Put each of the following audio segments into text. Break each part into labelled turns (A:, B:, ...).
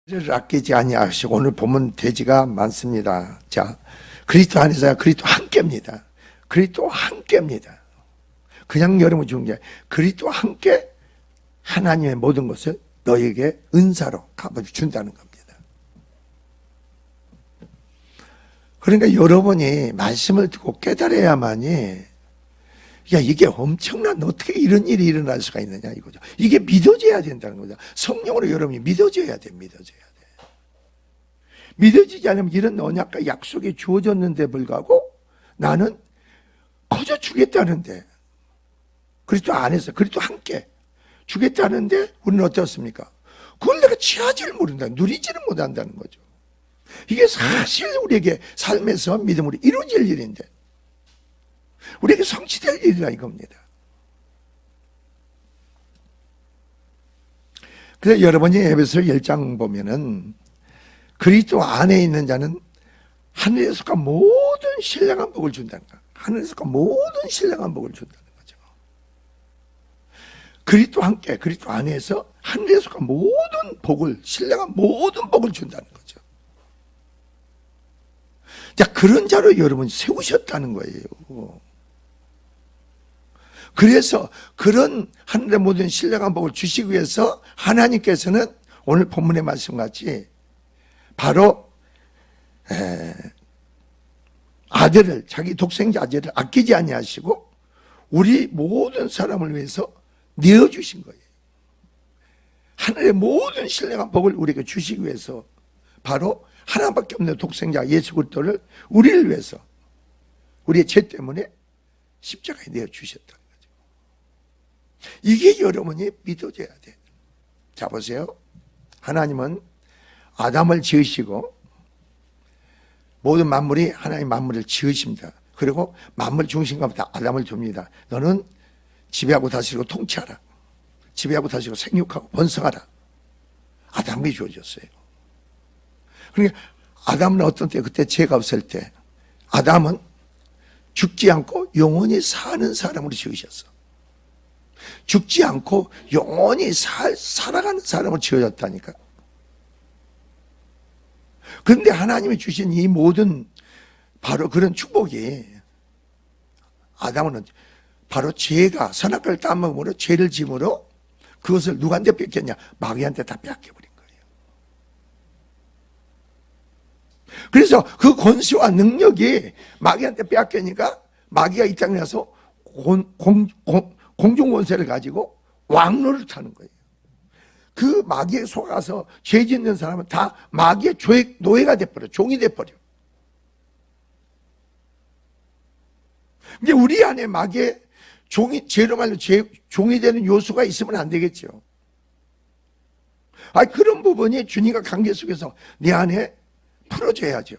A: 를 아끼지 아니하시고 오늘 보면 대지가 많습니다. 자, 그리스도 안에서야 그리스도 함께입니다. 그리스도 함께입니다. 그냥 여러분 주는 게 그리스도 함께 하나님의 모든 것을 너에게 은사로 갚아주 준다는 겁니다. 그러니까 여러분이 말씀을 듣고 깨달아야만이 야, 이게 엄청난 어떻게 이런 일이 일어날 수가 있느냐 이거죠. 이게 믿어져야 된다는 거죠. 성령으로 여러분이 믿어져야 돼. 믿어져야 돼. 믿어지지 않으면 이런 언약과 약속이 주어졌는데 불구하고 나는 커져 주겠다는데 그리스도 안에서 그리스도 함께 주겠다는데 우리는 어떻습니까? 그걸 내가 취하지를 모른다. 누리지를 못한다는 거죠. 이게 사실 우리에게 삶에서 믿음으로 이루어질 일인데 우리에게 성취될 일이라 이겁니다. 그래서 여러분이 에베소 10장 보면은 그리스도 안에 있는 자는 하늘에 속한 모든 신령한 복을 준다는 거야. 하늘에 속한 모든 신령한 복을 준다는 거죠. 그리스도 함께 그리스도 안에서 하늘에 속한 모든 복을 신령한 모든 복을 준다는 거죠. 자, 그런 자로 여러분 세우셨다는 거예요. 그래서 그런 하늘의 모든 신령한 복을 주시기 위해서 하나님께서는 오늘 본문의 말씀같이 바로 아들을 자기 독생자 아들을 아끼지 아니하시고 우리 모든 사람을 위해서 내어주신 거예요. 하늘의 모든 신령한 복을 우리에게 주시기 위해서 바로 하나밖에 없는 독생자 예수 그리스도를 우리를 위해서 우리의 죄 때문에 십자가에 내어주셨다. 이게 여러분이 믿어져야 돼. 자, 보세요. 하나님은 아담을 지으시고 모든 만물이 하나님 만물을 지으십니다. 그리고 만물 중심가부터 아담을 줍니다. 너는 지배하고 다스리고 통치하라. 지배하고 다스리고 생육하고 번성하라. 아담이 주어졌어요. 그러니까 아담은 어떤 때 그때 죄가 없을 때 아담은 죽지 않고 영원히 사는 사람으로 지으셨어. 죽지 않고 영원히 살아가는 사람을 지어졌다니까. 그런데 하나님이 주신 이 모든 바로 그런 축복이 아담은 바로 죄가 선악과를 따먹음으로 죄를 짐으로 그것을 누구한테 뺏겼냐? 마귀한테 다 뺏겨버린 거예요. 그래서 그 권세와 능력이 마귀한테 뺏기니까 마귀가 이 땅에 와서 공중권세를 가지고 왕노를 타는 거예요. 그 마귀에 속아서 죄 짓는 사람은 다 마귀의 노예가 돼버려. 종이 돼버려. 근데 우리 안에 마귀의 죄로 말로 종이 되는 요소가 있으면 안 되겠죠. 그런 부분이 주님과 관계 속에서 내 안에 풀어져야죠.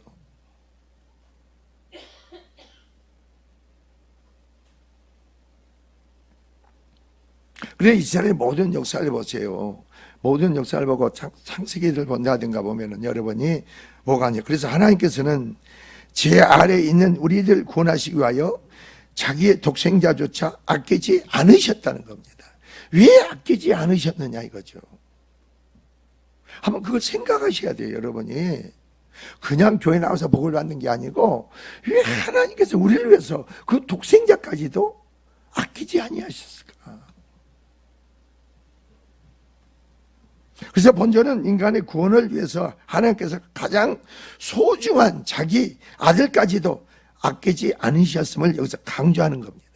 A: 그래 이스라엘의 모든 역사를 보세요. 모든 역사를 보고 창세기를 본다든가 보면은 여러분이 뭐가 아니에요. 그래서 하나님께서는 제 아래에 있는 우리들 구원하시기 위하여 자기의 독생자조차 아끼지 않으셨다는 겁니다. 왜 아끼지 않으셨느냐 이거죠. 한번 그걸 생각하셔야 돼요. 여러분이 그냥 교회 나와서 복을 받는 게 아니고 왜 하나님께서 우리를 위해서 그 독생자까지도 아끼지 아니하셨을까. 그래서 본전은 인간의 구원을 위해서 하나님께서 가장 소중한 자기 아들까지도 아끼지 않으셨음을 여기서 강조하는 겁니다.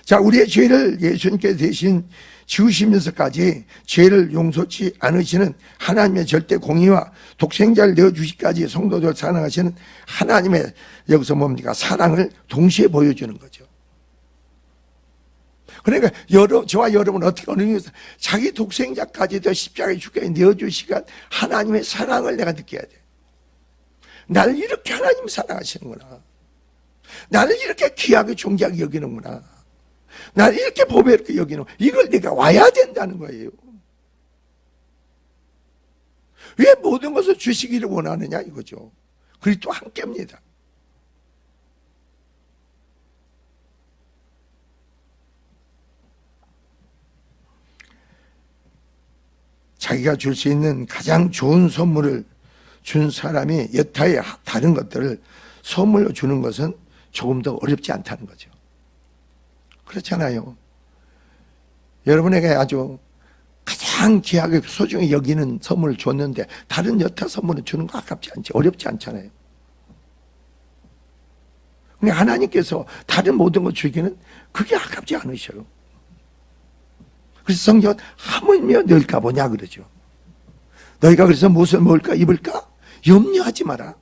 A: 자, 우리의 죄를 예수님께 대신 지우시면서까지 죄를 용서치 않으시는 하나님의 절대 공의와 독생자를 내어주시기까지 성도들 사랑하시는 하나님의 여기서 뭡니까? 사랑을 동시에 보여주는 거죠. 그러니까 저와 여러분은 어떻게 어느 정도 자기 독생자까지도 십자가에 죽게 내어주시간 하나님의 사랑을 내가 느껴야 돼. 나를 이렇게 하나님 사랑하시는구나. 나를 이렇게 귀하게 존귀하게 여기는구나. 나를 이렇게 보배롭게 여기는구나. 이걸 내가 와야 된다는 거예요. 왜 모든 것을 주시기를 원하느냐 이거죠. 그리스도 함께입니다. 자기가 줄 수 있는 가장 좋은 선물을 준 사람이 여타의 다른 것들을 선물로 주는 것은 조금 더 어렵지 않다는 거죠. 그렇잖아요. 여러분에게 아주 가장 귀하게 소중히 여기는 선물을 줬는데 다른 여타 선물을 주는 거 아깝지 않지, 어렵지 않잖아요. 근데 하나님께서 다른 모든 걸 주기는 그게 아깝지 않으셔요. 그래서 성경은 하물며 넣을까 보냐 그러죠. 너희가 그래서 무엇을 먹을까 입을까 염려하지 마라.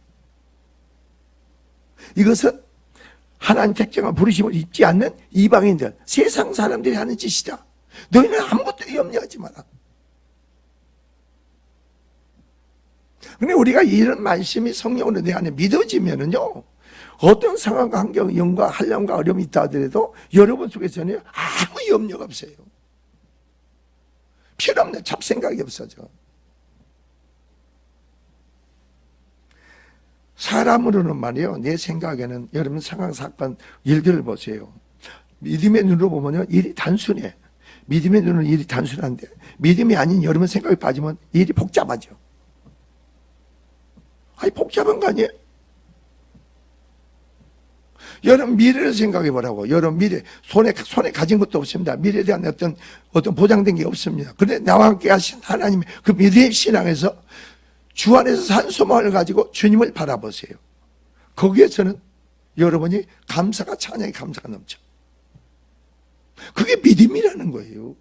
A: 이것은 하나님 택정한 부르심을 입지 않는 이방인들, 세상 사람들이 하는 짓이다. 너희는 아무것도 염려하지 마라. 근데 우리가 이런 말씀이 성령으로 내 안에 믿어지면은요, 어떤 상황과 환경, 영과 한량과 어려움이 있다 하더라도 여러분 속에서는 아무 염려가 없어요. 필요 없는 잡생각이 없어져. 사람으로는 말이요, 내 생각에는 여러분 상황, 사건, 일들을 보세요. 믿음의 눈으로 보면요, 일이 단순해. 믿음의 눈은 일이 단순한데 믿음이 아닌 여러분 생각이 빠지면 일이 복잡하죠. 아니 복잡한 거 아니에요? 여러분 미래를 생각해 보라고. 여러분 미래 손에 가진 것도 없습니다. 미래에 대한 어떤 보장된 게 없습니다. 그런데 나와 함께 하신 하나님의 그 믿음의 신앙에서 주 안에서 산 소망을 가지고 주님을 바라보세요. 거기에서는 여러분이 감사가, 찬양의 감사가 넘쳐. 그게 믿음이라는 거예요.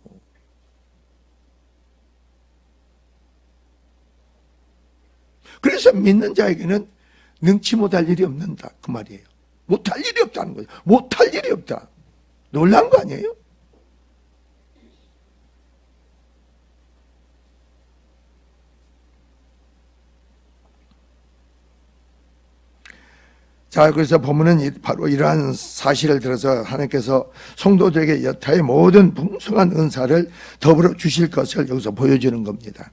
A: 그래서 믿는 자에게는 능치 못할 일이 없는다 그 말이에요. 못할 일이 없다는 거죠. 못할 일이 없다. 놀라운 거 아니에요? 자, 그래서 본문은 바로 이러한 사실을 들어서 하나님께서 성도들에게 여타의 모든 풍성한 은사를 더불어 주실 것을 여기서 보여주는 겁니다.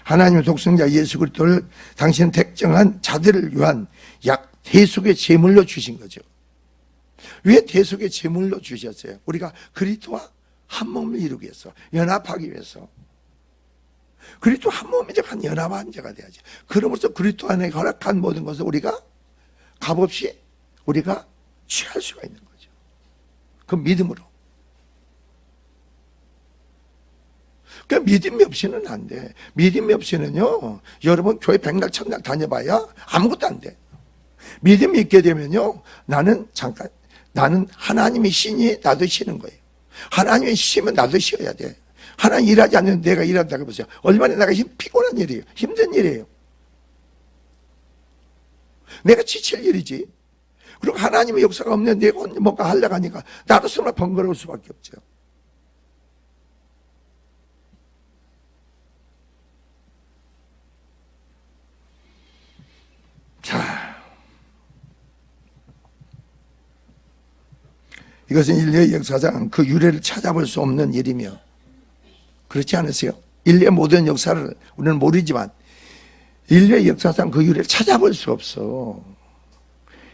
A: 하나님의 독생자 예수 그리스도를 당신은 택정한 자들을 위한 대속의 제물로 주신 거죠. 왜 대속의 제물로 주셨어요? 우리가 그리스도와 한 몸을 이루기 위해서, 연합하기 위해서. 그리스도 한 몸이죠. 한 연합한 자가 돼야지. 그러면서 그리스도 안에 허락한 모든 것을 우리가 값없이 우리가 취할 수가 있는 거죠. 그 믿음으로. 그러니까 믿음이 없이는 안 돼. 믿음이 없이는요, 여러분 교회 백날 천날 다녀봐야 아무것도 안 돼. 믿음이 있게 되면요, 나는 하나님이 신이 나도 쉬는 거예요. 하나님이 쉬면 나도 쉬어야 돼. 하나님 일하지 않는데 내가 일한다고 보세요. 얼마나 내가 피곤한 일이에요. 힘든 일이에요. 내가 지칠 일이지. 그리고 하나님의 역사가 없는 내가 뭔가 하려고 하니까 나도 정말 번거로울 수밖에 없죠. 자, 이것은 인류의 역사상 그 유래를 찾아볼 수 없는 일이며, 그렇지 않으세요? 인류의 모든 역사를 우리는 모르지만 인류의 역사상 그 유래를 찾아볼 수 없어.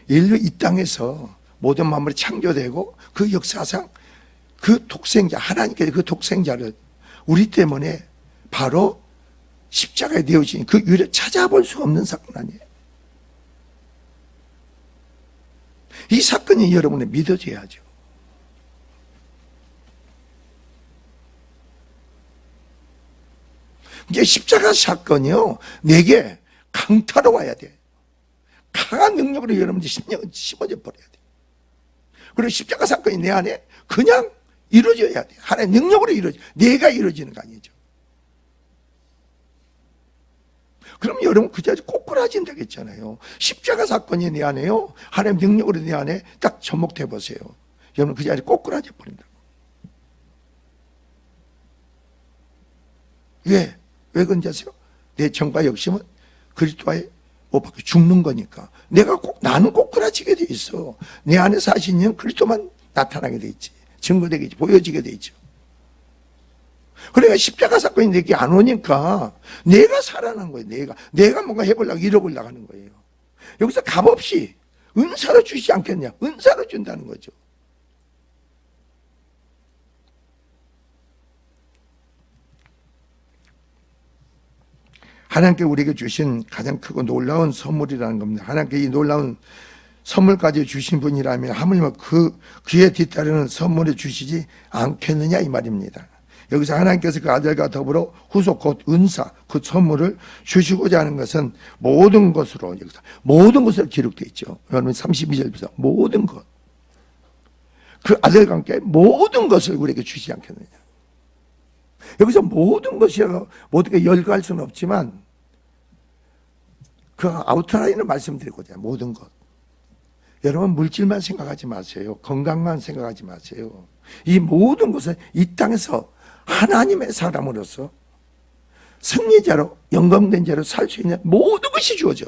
A: 인류 이 땅에서 모든 만물이 창조되고 그 역사상 그 독생자, 하나님께서 그 독생자를 우리 때문에 바로 십자가에 내어진 그 유래를 찾아볼 수 없는 사건 아니에요. 이 사건이 여러분이 믿어져야죠. 이게 십자가 사건이요, 내게 강타로 와야 돼. 강한 능력으로 여러분들 심어져 버려야 돼. 그리고 십자가 사건이 내 안에 그냥 이루어져야 돼. 하나의 능력으로 이루어져. 내가 이루어지는 거 아니죠. 그럼 여러분 그 자리에 꼬꾸라진다고 했잖아요. 십자가 사건이 내 안에요, 하나님 능력으로 내 안에 딱 접목돼 보세요. 여러분 그 자리에 꼬꾸라져 버린다고. 왜 그런지 아세요? 내 정과 욕심은 그리스도와의 못 받고 죽는 거니까. 나는 꼬꾸라지게 돼 있어. 내 안에 사신은 그리스도만 나타나게 돼 있지. 증거되게 있지. 보여지게 돼 있죠. 그러니까 십자가 사건이 내게 안 오니까 내가 살아난 거예요. 내가 뭔가 해보려고 잃어보려고 하는 거예요. 여기서 값없이 은사로 주시지 않겠냐. 은사로 준다는 거죠. 하나님께 우리에게 주신 가장 크고 놀라운 선물이라는 겁니다. 하나님께 이 놀라운 선물까지 주신 분이라면 하물며 그에 뒤따르는 선물을 주시지 않겠느냐 이 말입니다. 여기서 하나님께서 그 아들과 더불어 후속 곧 은사 그 선물을 주시고자 하는 것은 모든 것으로 여기서 모든 것으로 기록되어 있죠. 여러분 32절부터 모든 것 그 아들과 함께 모든 것을 우리에게 주시지 않겠느냐. 여기서 모든 것이라고 모두가 열거할 수는 없지만 그 아웃라인을 말씀드리고자 모든 것. 여러분 물질만 생각하지 마세요. 건강만 생각하지 마세요. 이 모든 것은 이 땅에서 하나님의 사람으로서 승리자로 영광된 자로 살 수 있는 모든 것이 주어져.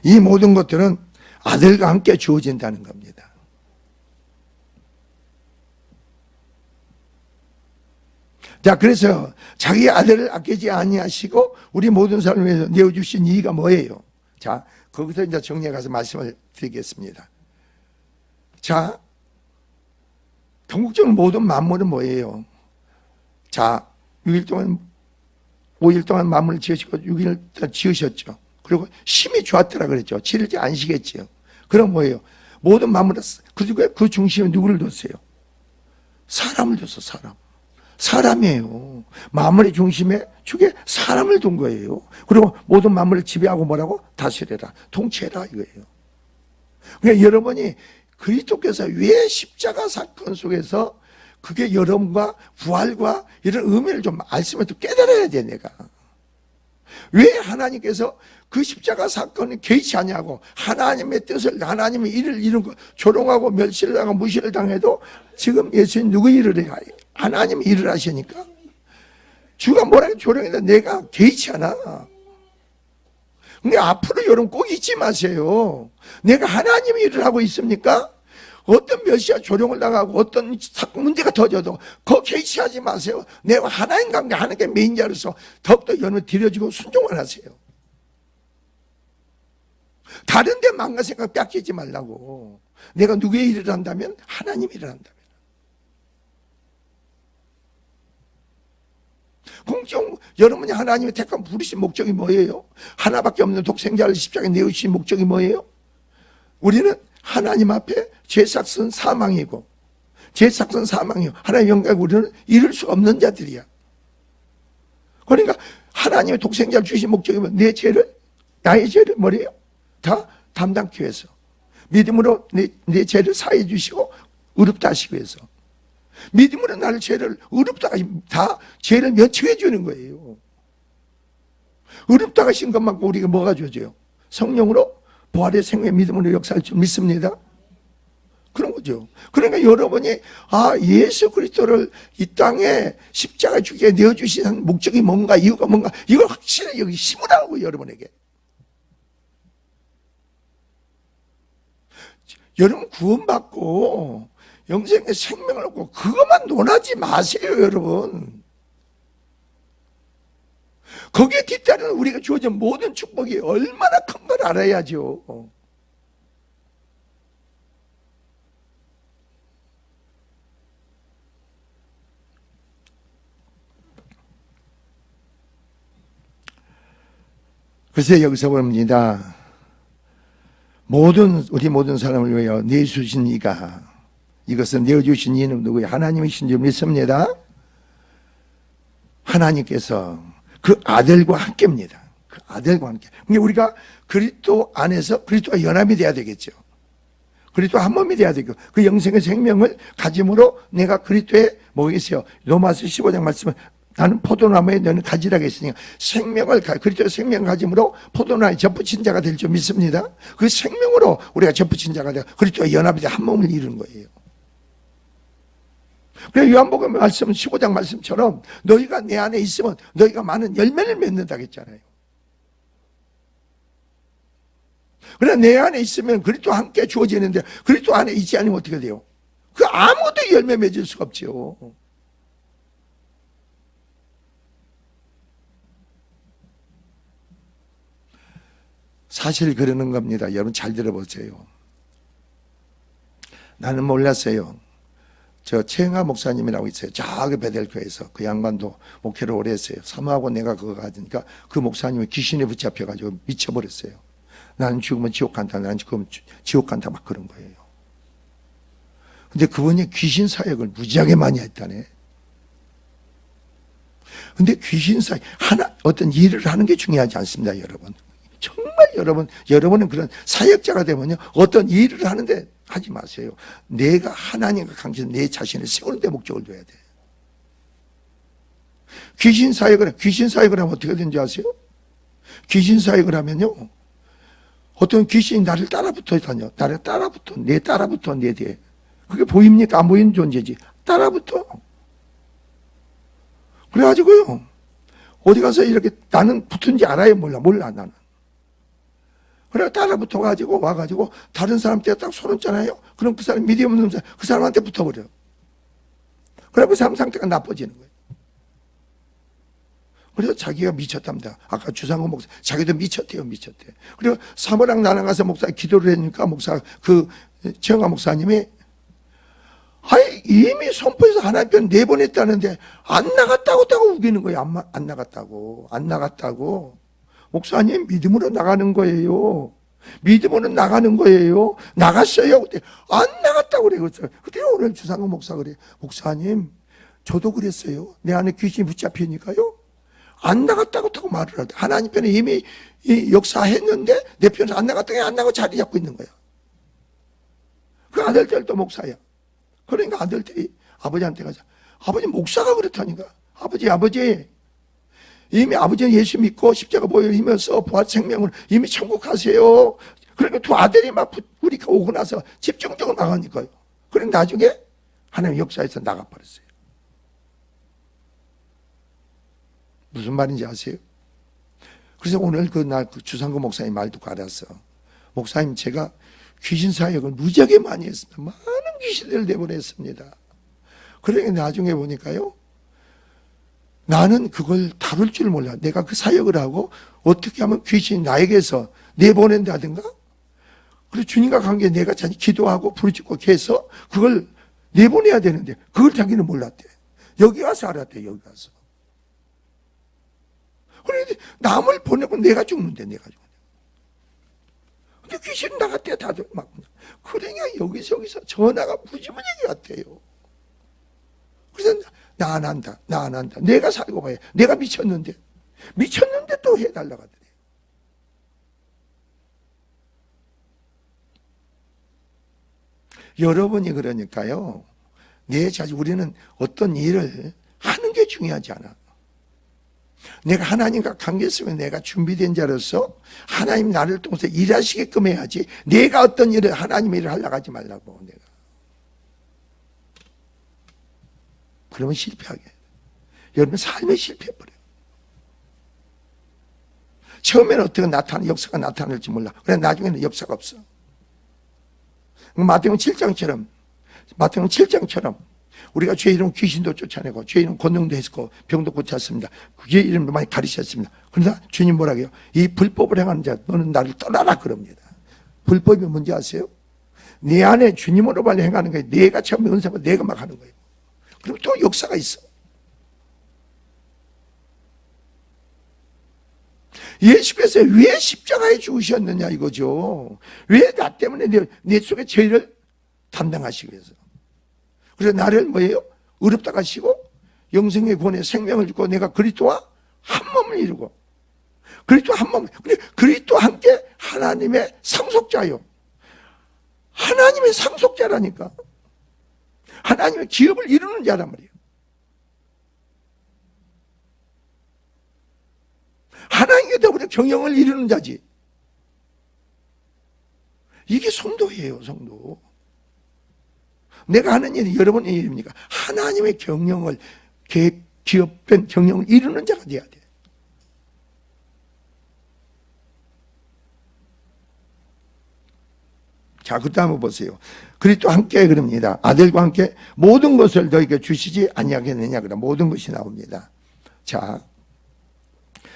A: 이 모든 것들은 아들과 함께 주어진다는 겁니다. 자, 그래서 자기 아들을 아끼지 아니하시고 우리 모든 사람을 위해서 내어주신 이유가 뭐예요? 자, 거기서 이제 정리해 가서 말씀을 드리겠습니다. 자, 궁극적으로 모든 만물은 뭐예요? 자, 6일 동안, 5일 동안 만물을 지으시고 6일 동안 지으셨죠. 그리고 힘이 좋았더라 그랬죠. 7일째 안식했지요. 그럼 뭐예요? 모든 만물을, 그리고 그 중심에 누구를 뒀어요? 사람을 뒀어, 사람. 사람이에요. 만물의 중심에 축에 사람을 둔 거예요. 그리고 모든 만물을 지배하고 뭐라고? 다스려라. 통치해라 이거예요. 그러니까 여러분이 그리스도께서 왜 십자가 사건 속에서 그게 여러분과 부활과 이런 의미를 좀 말씀을 또 깨달아야 돼 내가. 왜 하나님께서 그 십자가 사건을 개의치 않냐고 하나님의 뜻을 하나님의 일을 이룬 거 조롱하고 멸시를 당하고 무시를 당해도 지금 예수님 누구 일을 해요? 하나님이 일을 하시니까 주가 뭐라고 조롱해도 내가 개의치 않아. 근데 앞으로 여러분 꼭 잊지 마세요. 내가 하나님의 일을 하고 있습니까? 어떤 멸시와 조롱을 당하고 어떤 문제가 터져도 그거 개의치 하지 마세요. 내가 하나님 관계 하는 게 메인자로서 더욱더 여러분 드려지고 순종을 하세요. 다른 데 망가 생각 뺏기지 말라고. 내가 누구의 일을 한다면 하나님 일을 한다면. 공적 여러분이 하나님의 택한 부르신 목적이 뭐예요? 하나밖에 없는 독생자를 십자가에 내어주신 목적이 뭐예요? 우리는 하나님 앞에 죄삭은 사망이고 죄삭은 사망이요. 하나님의 영광을 우리는 이룰 수 없는 자들이야. 그러니까 하나님의 독생자를 주신 목적이 뭐 내 죄를 나의 죄를 뭐래요? 다 담당기 위해서 믿음으로 내 죄를 사해 주시고 의롭다 하시기 위해서 믿음으로 나를 죄를 의롭다 다 죄를 면책해 주는 거예요. 의롭다 하신 것만큼 우리가 뭐가 주어져요? 성령으로 부활의 생명의 믿음으로 역사할 줄 믿습니다. 그런 거죠. 그러니까 여러분이 예수 그리스도를 이 땅에 십자가 죽게 내어주신 목적이 뭔가 이유가 뭔가 이걸 확실히 여기 심으라고 여러분에게. 여러분 구원받고 영생의 생명을 얻고 그것만 논하지 마세요 여러분. 거기에 뒤따르는 우리가 주어진 모든 축복이 얼마나 큰 걸 알아야죠. 글쎄 여기서 봅니다. 우리 모든 사람을 위하여 내주신 이가 이것은 내어주신 이는 누구예요? 하나님이신 줄 믿습니다. 하나님께서 그 아들과 함께입니다. 그 아들과 함께. 그러니까 우리가 그리스도 안에서 그리스도와 연합이 돼야 되겠죠. 그리스도와 한 몸이 돼야 되고 그 영생의 생명을 가짐으로 내가 그리스도에 뭐겠어요? 로마서 15장 말씀은 나는 포도나무에 너는 가지라고 했으니까 생명을 그리스도의 생명 가짐으로 포도나무에 접붙인 자가 될 줄 믿습니다. 그 생명으로 우리가 접붙인 자가 되어 그리스도와 연합이 돼 한 몸을 이루는 거예요. 그래서 요한복음 말씀 15장 말씀처럼 너희가 내 안에 있으면 너희가 많은 열매를 맺는다고 했잖아요. 그러나 내 안에 있으면 그리스도와 함께 주어지는데 그리스도 안에 있지 않으면 어떻게 돼요? 그 아무도 열매 맺을 수가 없죠. 사실 그러는 겁니다. 여러분 잘 들어보세요. 나는 몰랐어요. 저 최영하 목사님이라고 있어요. 저기 베델교에서. 그 양반도 목회를 오래 했어요. 사모하고 내가 그거 가니까 그 목사님이 귀신에 붙잡혀가지고 미쳐버렸어요. 나는 죽으면 지옥 간다. 나는 죽으면 지옥 간다. 막 그런 거예요. 근데 그분이 귀신 사역을 무지하게 많이 했다네. 근데 귀신 사역, 어떤 일을 하는 게 중요하지 않습니다, 여러분. 정말 여러분은 그런 사역자가 되면요, 어떤 일을 하는데 하지 마세요. 내가 하나님과 관계에서 내 자신을 세우는 데 목적을 둬야 돼. 귀신 사역을 하면 어떻게 되는지 아세요? 귀신 사역을 하면요, 어떤 귀신이 나를 따라붙어 다녀. 내 따라붙어, 내 뒤에. 그게 보입니까? 안 보이는 존재지. 따라붙어. 그래가지고요, 어디 가서 이렇게 나는 붙은지 알아요? 몰라, 나는. 그래, 따라붙어가지고, 와가지고, 다른 사람한테 딱 손얹잖아요? 그럼 그 사람, 믿음 없는 사람, 그 사람한테 붙어버려. 그래, 그 사람 상태가 나빠지는 거예요. 그래서 자기가 미쳤답니다. 아까 주상호 목사, 자기도 미쳤대. 그리고 사모랑 나랑 가서 목사 기도를 했으니까 최영하 목사님이, 이미 선포해서 하나님 편 4번 했다는데, 안 나갔다고 우기는 거예요. 안 나갔다고. 목사님, 믿음으로 나가는 거예요. 나갔어요. 그때, 안 나갔다고 그래요. 그때 오늘 주상호 목사 그래. 목사님, 저도 그랬어요. 내 안에 귀신이 붙잡히니까요. 안 나갔다고 말을 하대. 하나님 편에 이미 역사했는데, 내 편에 안 나가고 자리 잡고 있는 거야. 그 아들들도 목사야. 그러니까 아들들이 아버지한테 가자. 아버지 목사가 그렇다니까. 아버지. 이미 아버지는 예수 믿고 십자가 보혈 힘면서 부활 생명을 이미 천국 가세요. 그러니까 두 아들이 막 우리가 오고 나서 집중적으로 나가니까요. 그러니까 나중에 하나님 역사에서 나가버렸어요. 무슨 말인지 아세요? 그래서 오늘 그 주상구 목사님 말 듣고 알았어. 목사님, 제가 귀신 사역을 무지하게 많이 했습니다. 많은 귀신들을 내보냈습니다. 그러니까 나중에 보니까요, 나는 그걸 다룰 줄 몰라. 내가 그 사역을 하고 어떻게 하면 귀신이 나에게서 내보낸다든가, 그리고 주님과 관계에 내가 자기 기도하고 부르짖고 해서 그걸 내보내야 되는데 그걸 자기는 몰랐대. 여기 와서 알았대. 여기 와서. 그런데 남을 보내고 내가 죽는데. 근데 귀신 나갔대. 다들 막. 그러니까 여기서 전화가 무지무지하게 왔대요. 그래서 나 안 한다. 내가 살고 봐야. 내가 미쳤는데 또 해달라고 하더래. 여러분이 그러니까요, 내 자신, 우리는 어떤 일을 하는 게 중요하지 않아. 내가 하나님과 관계 속에 내가 준비된 자로서 하나님 나를 통해서 일하시게끔 해야지, 내가 어떤 일을 하나님의 일을 하려고 하지 말라고. 내가 그러면 실패하게. 여러분 삶에 실패해버려요. 처음에는 어떻게 역사가 나타날지 몰라. 그래, 나중에는 역사가 없어. 마태복음 7장처럼 우리가 죄 이름 귀신도 쫓아내고 죄 이름 권능도 했고 병도 고쳤습니다. 그의 이름도 많이 가르쳤습니다. 그러나 주님 뭐라고 해요? 이 불법을 행하는 자 너는 나를 떠나라 그럽니다. 불법이 뭔지 아세요? 내 안에 주님으로 빨리 행하는 거예요. 내가 처음에 은사가 내가 막 하는 거예요. 그리고 또 역사가 있어. 예수께서 왜 십자가에 죽으셨느냐 이거죠. 왜 나 때문에 내 속에 죄를 담당하시기 위해서. 그래서 나를 뭐예요? 의롭다 하시고 영생의 권에 생명을 주고 내가 그리스도와 한 몸을 이루고, 그리스도 한 몸, 그리스도 함께 하나님의 상속자요. 하나님의 상속자라니까. 하나님의 기업을 이루는 자란 말이에요. 하나님께 더불어 경영을 이루는 자지. 이게 성도예요, 성도. 내가 하는 일이 여러분의 일입니까? 하나님의 경영을, 기업된 경영을 이루는 자가 돼야 돼. 자, 그 다음에 보세요. 그리스도 함께 그럽니다. 아들과 함께 모든 것을 너에게 주시지 아니하겠느냐. 그럼 모든 것이 나옵니다. 자,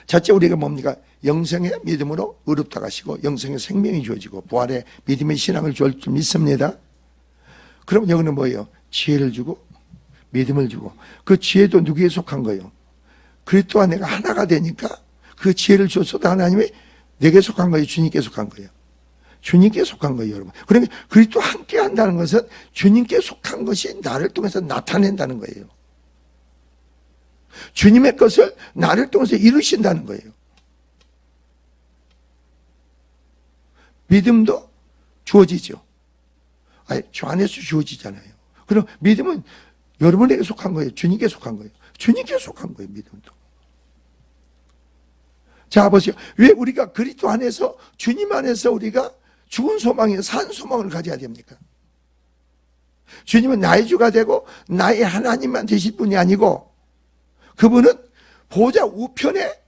A: 첫째 우리가 뭡니까? 영생의 믿음으로 의롭다 가시고 영생의 생명이 주어지고 부활의 믿음의 신앙을 줄 줄 믿습니다. 그럼 여기는 뭐예요? 지혜를 주고 믿음을 주고, 그 지혜도 누구에 속한 거예요? 그리스도 안에가 하나가 되니까 그 지혜를 줬어도 하나님이 내게 속한 거예요? 주님께 속한 거예요? 주님께 속한 거예요, 여러분. 그러니까 그리스도 함께 한다는 것은 주님께 속한 것이 나를 통해서 나타낸다는 거예요. 주님의 것을 나를 통해서 이루신다는 거예요. 믿음도 주어지죠. 아니, 주 안에서 주어지잖아요. 그럼 믿음은 여러분에게 속한 거예요? 주님께 속한 거예요? 주님께 속한 거예요, 믿음도. 자, 보세요. 왜 우리가 그리스도 안에서, 주님 안에서 우리가 죽은 소망에 산 소망을 가져야 됩니까? 주님은 나의 주가 되고 나의 하나님만 되실 분이 아니고, 그분은 보좌 우편에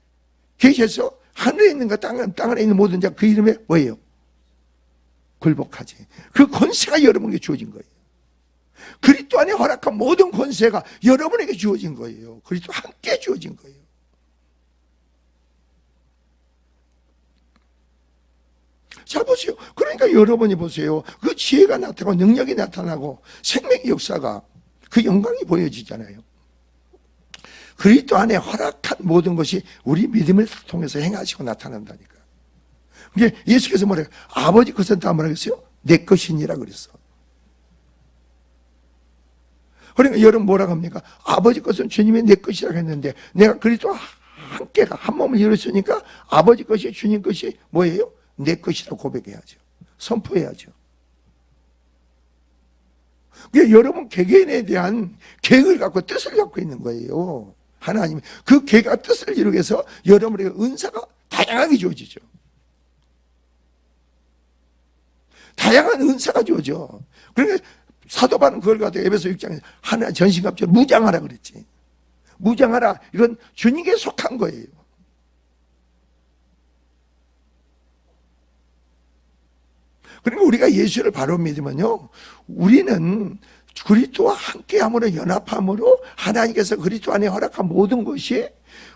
A: 계셔서 하늘에 있는 것, 땅 안에 있는 모든 자, 그 이름에 뭐예요? 굴복하지. 그 권세가 여러분에게 주어진 거예요. 그리스도 안에 허락한 모든 권세가 여러분에게 주어진 거예요. 그리스도 함께 주어진 거예요. 자, 보세요. 그러니까 여러분이 보세요. 그 지혜가 나타나고 능력이 나타나고 생명의 역사가, 그 영광이 보여지잖아요. 그리스도 안에 허락한 모든 것이 우리 믿음을 통해서 행하시고 나타난다니까. 이게 예수께서 뭐래요? 아버지 것은 다 뭐라 그랬어요? 내 것이니라 그랬어. 그러니까 여러분 뭐라고 합니까? 아버지 것은 주님의 내 것이라고 했는데, 내가 그리스도와 함께 한 몸을 이뤘으니까 아버지 것이, 주님 것이 뭐예요? 내 것이라고 고백해야죠. 선포해야죠. 그게 여러분 개개인에 대한 계획을 갖고 뜻을 갖고 있는 거예요. 하나님이 그 계획과 뜻을 이루기 위해서 여러분에게 은사가 다양하게 주어지죠. 다양한 은사가 주어져. 그러니까 사도 바울은 그걸 가지고 에베소 6장에 하나 전신갑주로 무장하라 그랬지. 무장하라. 이건 주님께 속한 거예요. 그러니까 우리가 예수를 바로 믿으면요, 우리는 그리스도와 함께함으로, 연합함으로 하나님께서 그리스도 안에 허락한 모든 것이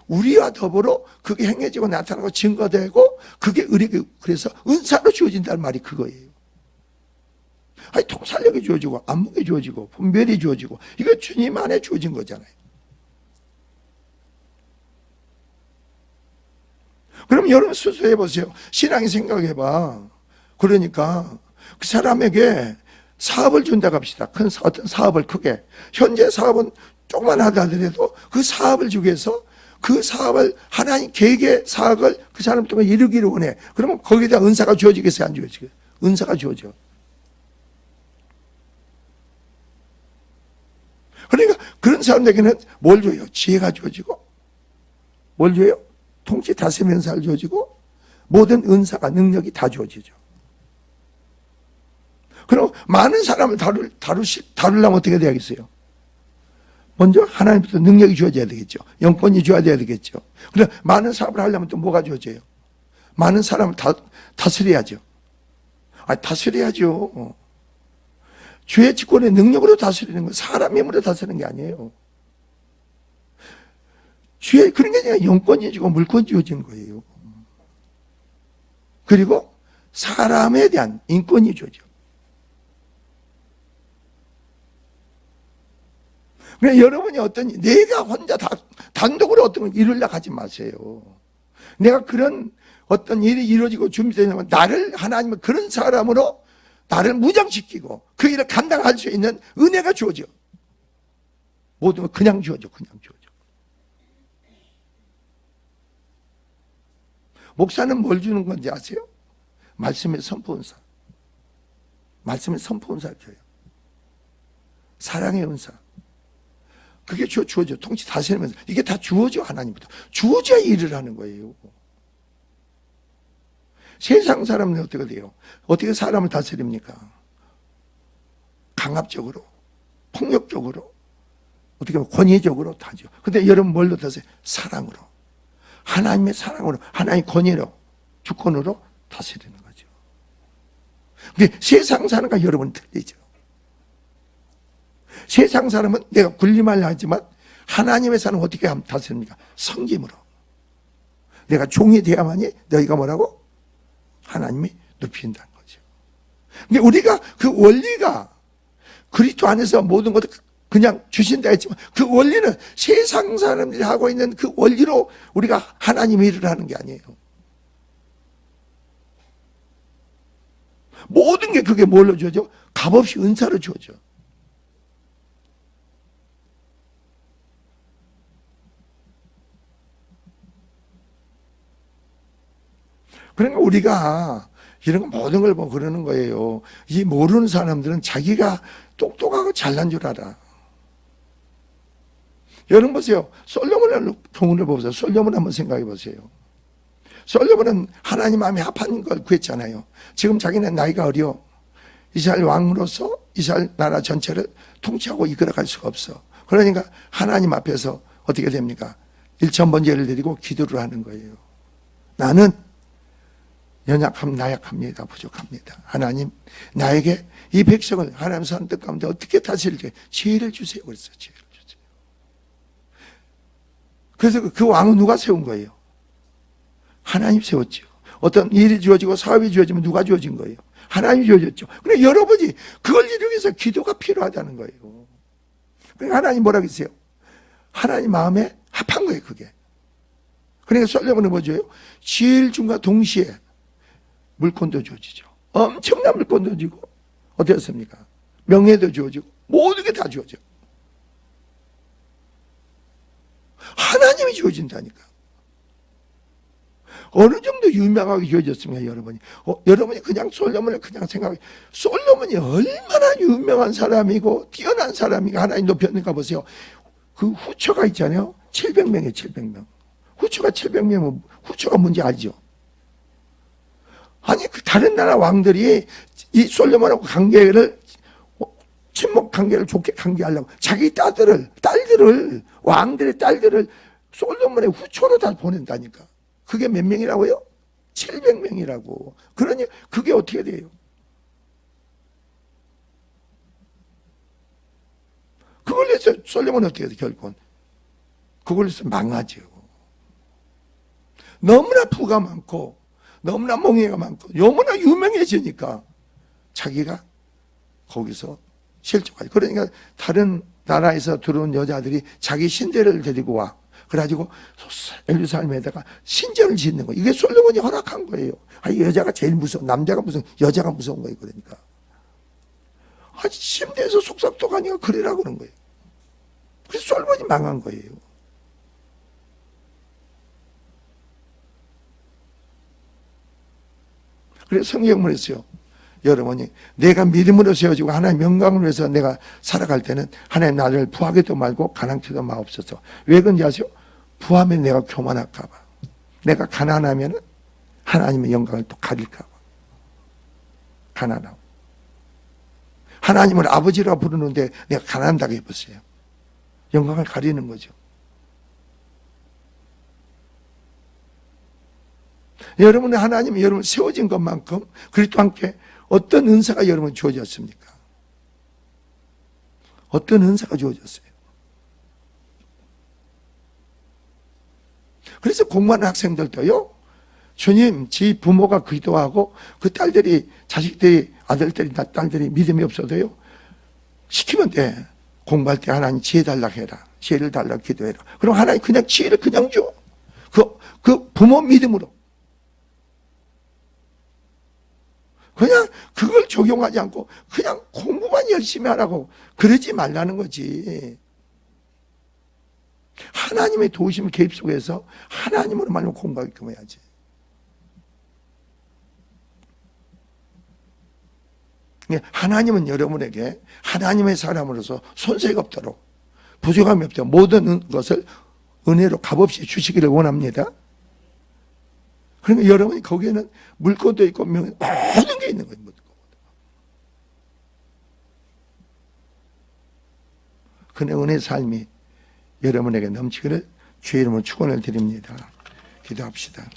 A: 우리와 더불어 그게 행해지고 나타나고 증거되고, 그게 의리고, 그래서 은사로 주어진다는 말이 그거예요. 아니, 통찰력이 주어지고 안목이 주어지고 분별이 주어지고, 이거 주님 안에 주어진 거잖아요. 그럼 여러분 스스로 해보세요. 신앙이 생각해봐. 그러니까 그 사람에게 사업을 준다고 합시다. 큰 어떤 사업을 크게. 현재 사업은 조금만 하다 하더라도 그 사업을 주기 위해서 그 사업을, 하나님 계획의 사업을 그 사람 통해 이루기를 원해. 그러면 거기에다 은사가 주어지겠어요? 안 주어지겠어요? 은사가 주어져. 그러니까 그런 사람들에게는 뭘 줘요? 지혜가 주어지고, 뭘 줘요? 통치 다스림 은사를 주어지고, 모든 은사가, 능력이 다 주어지죠. 그럼 많은 사람을 다루려면 어떻게 돼야겠어요? 먼저 하나님부터 능력이 주어져야 되겠죠. 영권이 주어야 되겠죠. 그래, 많은 사업을 하려면 또 뭐가 주어져요? 많은 사람을 다스려야죠. 다스려야죠. 주의 직권의 능력으로 다스리는 건 사람 힘으로 다스리는 게 아니에요. 그런 게 아니라 영권이 주고 물권이 주어진 거예요. 그리고 사람에 대한 인권이 주어져. 그러니까 여러분이 내가 혼자 단독으로 어떤 걸 이루려고 하지 마세요. 내가 그런 어떤 일이 이루어지고 준비되려면 하나님은 그런 사람으로 나를 무장시키고 그 일을 감당할 수 있는 은혜가 주어져. 모든 걸 그냥 주어져. 목사는 뭘 주는 건지 아세요? 말씀의 선포은사. 말씀의 선포은사를 줘요. 사랑의 은사. 그게 주어져. 통치 다스리면서. 이게 다 주어져, 하나님부터. 주어져야 일을 하는 거예요. 세상 사람은 어떻게 돼요? 어떻게 사람을 다스립니까? 강압적으로, 폭력적으로, 어떻게 보면 권위적으로 다죠. 근데 여러분 뭘로 다스려요? 사랑으로. 하나님의 사랑으로, 하나님의 권위로, 주권으로 다스리는 거죠. 근데 세상 사람과 여러분은 틀리죠. 세상 사람은 내가 군림하려 하지만 하나님의 사람은 어떻게 하면 다스립니까? 섬김으로. 내가 종이 돼야만이 너희가 뭐라고? 하나님이 높인다는 거죠. 근데 우리가 그 원리가, 그리스도 안에서 모든 것을 그냥 주신다 했지만 그 원리는 세상 사람들이 하고 있는 그 원리로 우리가 하나님의 일을 하는 게 아니에요. 모든 게 그게 뭘로 주어져? 값없이 은사로 주어져. 그러니까 우리가 이런 거 모든 걸 보고 그러는 거예요. 이 모르는 사람들은 자기가 똑똑하고 잘난 줄 알아. 여러분 보세요. 솔로몬의 교훈을 보세요. 솔로몬 한번 생각해 보세요. 솔로몬은 하나님 마음에 합한 걸 구했잖아요. 지금 자기는 나이가 어려. 이스라엘 왕으로서 이스라엘 나라 전체를 통치하고 이끌어갈 수가 없어. 그러니까 하나님 앞에서 어떻게 됩니까? 일천번제를 드리고 기도를 하는 거예요. 나는 나약합니다. 부족합니다. 하나님, 나에게 이 백성을 하나님 선뜻 가운데 어떻게 다스릴지 지혜를 주세요. 그랬어요. 지혜를 주세요. 그래서 그 왕은 누가 세운 거예요? 하나님 세웠죠. 어떤 일이 주어지고 사업이 주어지면 누가 주어진 거예요? 하나님이 주어졌죠. 그러니까 여러분이 그걸 이루기 위해서 기도가 필요하다는 거예요. 그러니까 하나님 뭐라고 했어요? 하나님 마음에 합한 거예요, 그게. 그러니까 솔로몬은 뭐죠? 지혜를 준과 동시에 물권도 주어지죠. 엄청난 물권도 주고 어땠습니까? 명예도 주어지고 모든 게 다 주어져. 하나님이 주어진다니까. 어느 정도 유명하게 주어졌습니까, 여러분이? 여러분이 그냥 솔로몬을 그냥 생각해. 솔로몬이 얼마나 유명한 사람이고 뛰어난 사람이고 하나님 높였는가 보세요. 그 후처가 있잖아요. 700명이에요, 700명. 후처가 700명이면 후처가 뭔지 알죠? 아니, 그 다른 나라 왕들이 이 솔로몬하고 관계를, 친목 관계를 좋게 관계하려고 자기 딸들을, 왕들의 딸들을 솔로몬의 후처로 다 보낸다니까. 그게 몇 명이라고요? 700명이라고. 그러니 그게 어떻게 돼요? 그걸 해서 솔로몬은 어떻게 돼요, 결국은? 그걸 해서 망하죠. 너무나 부가 많고 너무나 몽해가 많고 너무나 유명해지니까 자기가 거기서 실족하죠. 그러니까 다른 나라에서 들어온 여자들이 자기 신대를 데리고 와. 그래가지고 예루살렘에다가 신전을 짓는 거예요. 이게 솔로몬이 허락한 거예요. 여자가 제일 무서워. 남자가 무서워. 여자가 무서운 거예요. 그러니까. 침대에서 속삭도가니까 그러라고 그런 거예요. 그래서 솔로몬이 망한 거예요. 그래서 성경을 했어요. 여러분이 내가 믿음으로 세워지고 하나님의 영광을 위해서 내가 살아갈 때는 하나님 나를 부하게도 말고 가난케도 마옵소서. 왜 그런지 아세요? 부하면 내가 교만할까 봐. 내가 가난하면 하나님의 영광을 또 가릴까 봐. 가난하고. 하나님을 아버지라 부르는데 내가 가난하다고 해보세요. 영광을 가리는 거죠. 여러분의 하나님이 여러분 세워진 것만큼 그리스도와 함께 어떤 은사가 여러분 주어졌습니까? 어떤 은사가 주어졌어요? 그래서 공부하는 학생들도요, 주님, 지 부모가 기도하고 그 딸들이, 자식들이, 아들들이, 딸들이 믿음이 없어도요, 시키면 돼. 공부할 때 하나님 지혜 달라고 해라. 지혜를 달라고 기도해라. 그럼 하나님 그냥 지혜를 그냥 줘. 그 부모 믿음으로. 그냥 그걸 적용하지 않고 그냥 공부만 열심히 하라고 그러지 말라는 거지. 하나님의 도우심 개입 속에서 하나님으로 말로 공부하게끔 해야지. 하나님은 여러분에게 하나님의 사람으로서 손색이 없도록 부족함이 없도록 모든 것을 은혜로 값없이 주시기를 원합니다. 그러니까 여러분이 거기에는 물건도 있고 모든 게 있는 거예요. 그의 은혜 삶이 여러분에게 넘치기를 주의 이름으로 축원을 드립니다. 기도합시다.